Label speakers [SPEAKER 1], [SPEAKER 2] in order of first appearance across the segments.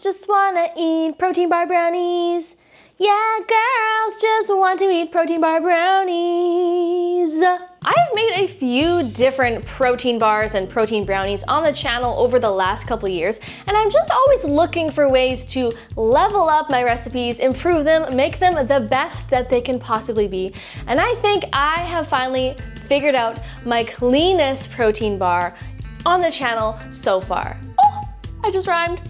[SPEAKER 1] just wanna eat protein bar brownies. Yeah, girls just want to eat protein bar brownies. I've made a few different protein bars and protein brownies on the channel over the last couple years, and I'm just always looking for ways to level up my recipes, improve them, make them the best that they can possibly be. And I think I have finally figured out my cleanest protein bar on the channel so far. Oh, I just rhymed.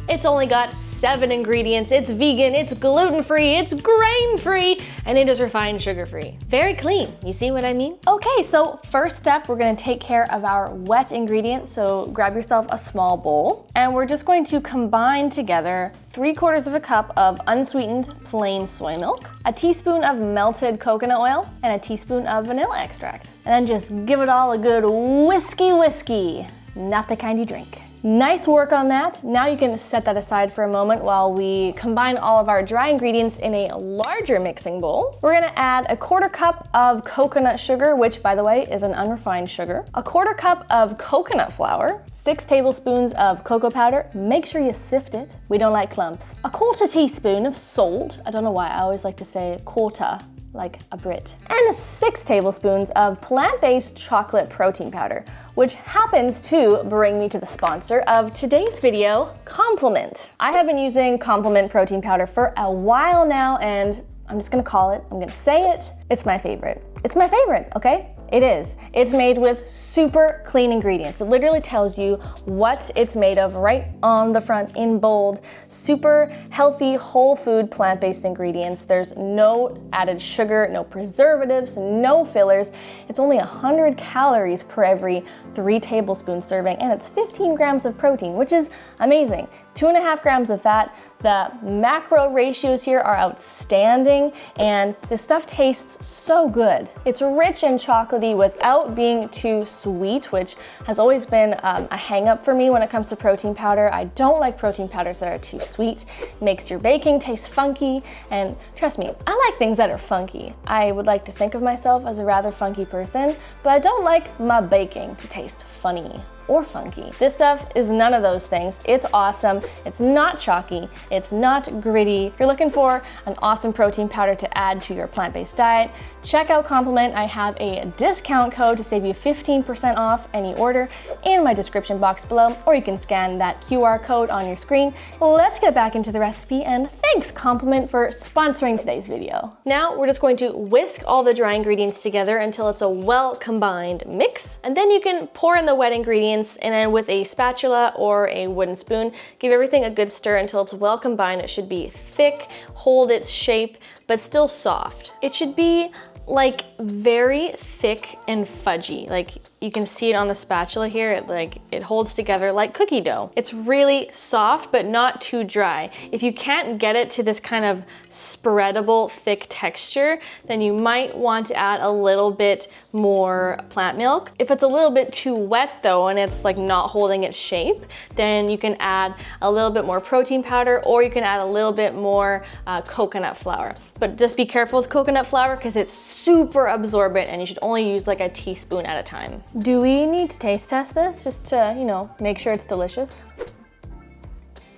[SPEAKER 1] It's only got 7 ingredients, it's vegan, it's gluten-free, it's grain-free, and it is refined sugar-free. Very clean, you see what I mean? Okay, so first step, we're gonna take care of our wet ingredients. So grab yourself a small bowl, and we're just going to combine together 3/4 of a cup of unsweetened plain soy milk, a teaspoon of melted coconut oil, and a teaspoon of vanilla extract. And then just give it all a good whiskey, not the kind you drink. Nice work on that. Now you can set that aside for a moment while we combine all of our dry ingredients in a larger mixing bowl. We're gonna add a 1/4 cup of coconut sugar, which by the way is an unrefined sugar, a 1/4 cup of coconut flour, 6 tablespoons of cocoa powder. Make sure you sift it. We don't like clumps. A 1/4 teaspoon of salt. I don't know why I always like to say quarter, like a Brit. And 6 tablespoons of plant-based chocolate protein powder, which happens to bring me to the sponsor of today's video, Complement. I have been using Complement protein powder for a while now, and I'm just gonna call it, I'm gonna say it, it's my favorite. It's my favorite, okay? It is. It's made with super clean ingredients. It literally tells you what it's made of right on the front in bold. Super healthy, whole food, plant-based ingredients. There's no added sugar, no preservatives, no fillers. It's only 100 calories per every 3 tablespoon serving, and it's 15 grams of protein, which is amazing. 2.5 grams of fat. The macro ratios here are outstanding, and this stuff tastes so good. It's rich and chocolatey without being too sweet, which has always been a hang-up for me when it comes to protein powder. I don't like protein powders that are too sweet. It makes your baking taste funky, and trust me, I like things that are funky. I would like to think of myself as a rather funky person, but I don't like my baking to taste funny or funky. This stuff is none of those things. It's awesome. It's not chalky. It's not gritty. If you're looking for an awesome protein powder to add to your plant-based diet, check out Complement. I have a discount code to save you 15% off any order in my description box below, or you can scan that QR code on your screen. Let's get back into the recipe, and thanks Complement for sponsoring today's video. Now we're just going to whisk all the dry ingredients together until it's a well-combined mix, and then you can pour in the wet ingredients, and then with a spatula or a wooden spoon, give everything a good stir until it's well combined. It should be thick, hold its shape, but still soft. It should be like very thick and fudgy. Like you can see it on the spatula here, it holds together like cookie dough. It's really soft, but not too dry. If you can't get it to this kind of spreadable, thick texture, then you might want to add a little bit more plant milk. If it's a little bit too wet though, and it's like not holding its shape, then you can add a little bit more protein powder, or you can add a little bit more coconut flour. But just be careful with coconut flour because it's super absorbent, and you should only use like a teaspoon at a time. Do we need to taste test this just to, you know, make sure it's delicious?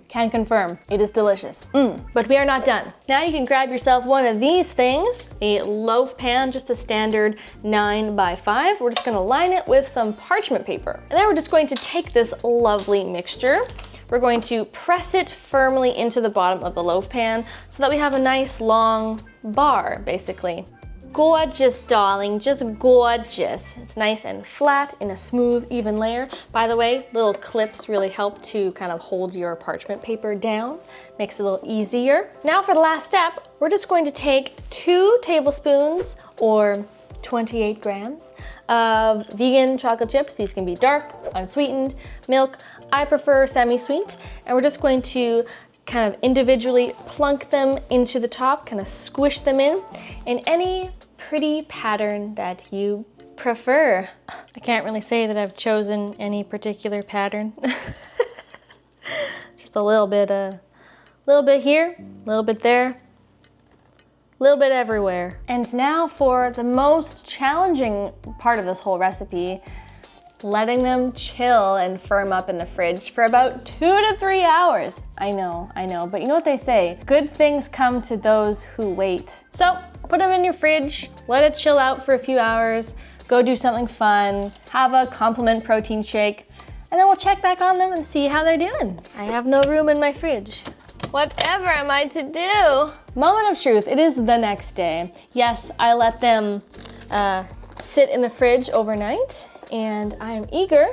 [SPEAKER 1] Can confirm, it is delicious. But we are not done. Now you can grab yourself one of these things, a loaf pan, just a standard 9x5. We're just gonna line it with some parchment paper. And then we're just going to take this lovely mixture. We're going to press it firmly into the bottom of the loaf pan so that we have a nice long bar, basically. Gorgeous, darling, just gorgeous. It's nice and flat in a smooth, even layer. By the way, little clips really help to kind of hold your parchment paper down. Makes it a little easier. Now for the last step, we're just going to take 2 tablespoons or 28 grams of vegan chocolate chips. These can be dark, unsweetened, milk. I prefer semi-sweet. And we're just going to kind of individually plunk them into the top, kind of squish them in any pretty pattern that you prefer. I can't really say that I've chosen any particular pattern. Just a little bit here, a little bit there, a little bit everywhere. And now for the most challenging part of this whole recipe, letting them chill and firm up in the fridge for about 2 to 3 hours. I know, but you know what they say, good things come to those who wait. So put them in your fridge, let it chill out for a few hours, go do something fun, have a complement protein shake, and then we'll check back on them and see how they're doing. I have no room in my fridge. Whatever am I to do? Moment of truth, it is the next day. Yes, I let them sit in the fridge overnight, and I am eager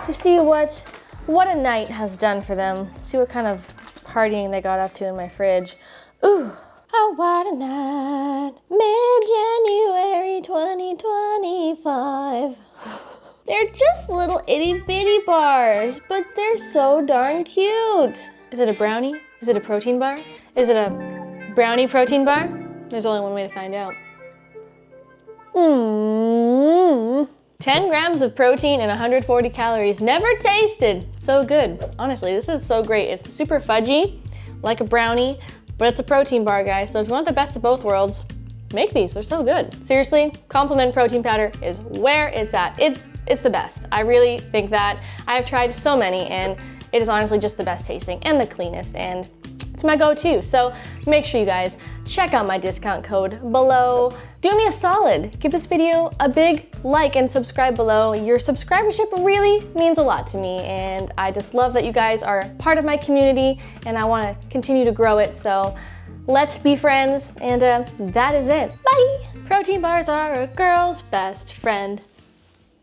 [SPEAKER 1] to see what a night has done for them. See what kind of partying they got up to in my fridge. Ooh, oh, what a night, mid-January 2025. They're just little itty bitty bars, but they're so darn cute. Is it a brownie? Is it a protein bar? Is it a brownie protein bar? There's only one way to find out. 10 grams of protein and 140 calories. Never tasted so good. Honestly, this is so great. It's super fudgy, like a brownie, but it's a protein bar, guys. So if you want the best of both worlds, make these. They're so good. Seriously, Complement protein powder is where it's at. It's the best. I really think that. I have tried so many, and it is honestly just the best tasting and the cleanest, and it's my go-to. So make sure you guys check out my discount code below. Do me a solid, give this video a big like and subscribe below. Your subscribership really means a lot to me, and I just love that you guys are part of my community, and I want to continue to grow it. So let's be friends, and that is it. Bye! Protein bars are a girl's best friend.